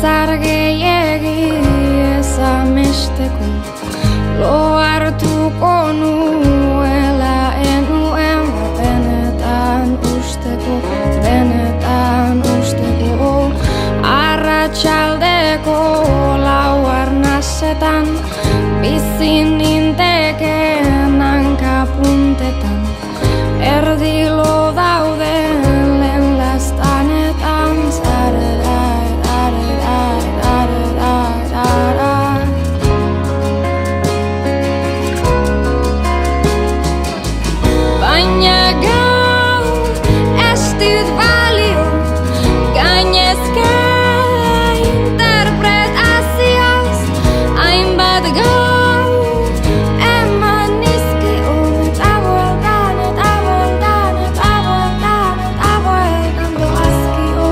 Izar gehiegi ez amesteko, lo hartuko nuela enuen benetan usteko, arratsaldeko lau arnasetan, bizi ninteken hankapuntetan, erdi lo dauden lehen lastanetan, baina gaur ez dit balio gainezka interpretazioz, hainbat gaur eman nizkion eta bueltan doazkio.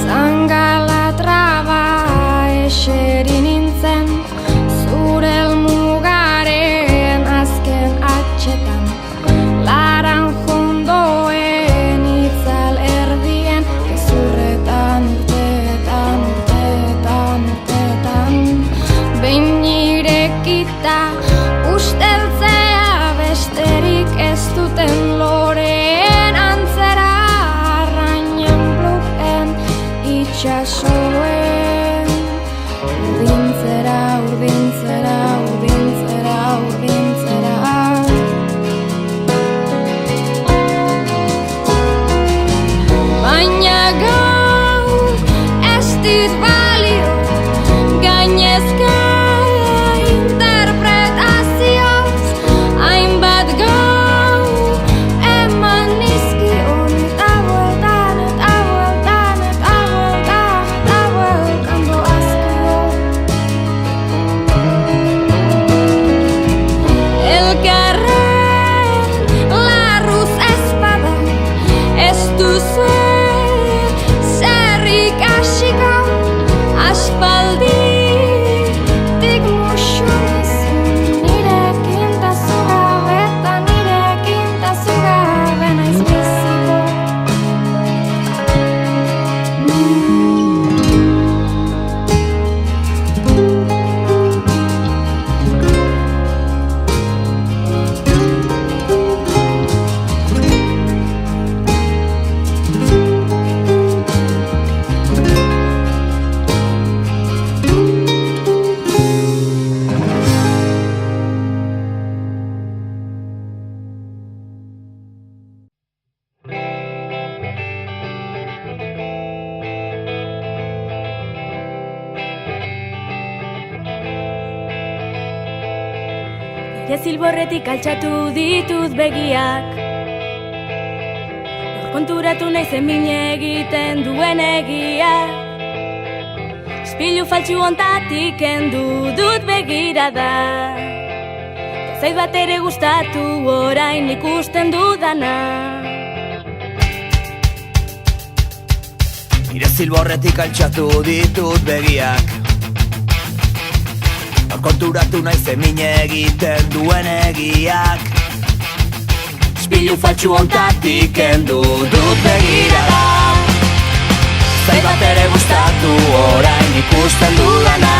Zangala traba eseri nintzen, zure elmugaren azken atxetan, laran jondoen itzal erdien, gezurretan urteetan, behin irekita usteltzea besterik ez duten loreen antzera, arrainen bluken itxasoen, urdintzera. Baina gaur ez dit balio gainezka interpretazioz, hainbat gaur eman nizkion eta bueltan doazkio. Elkarren larruz ezpada ez duzu zer ikasiko, aspalditik musu nizu, nirekin tazu gabe naiz biziko. Nire zilborretik altxatu ditut begiak, nor konturatu naizen min egiten duen egiak, ispilu faltsu ontatik kendu dut begirada, ez zait bat ere gustatu orain ikusten dudana. Nire zilborretik altxatu ditut begiak, nor konturatu naizen min egiten duen egiak, ispilu faltsu ontatik kendu dut begirada, zait bat ere gustatu orain ikusten dudana.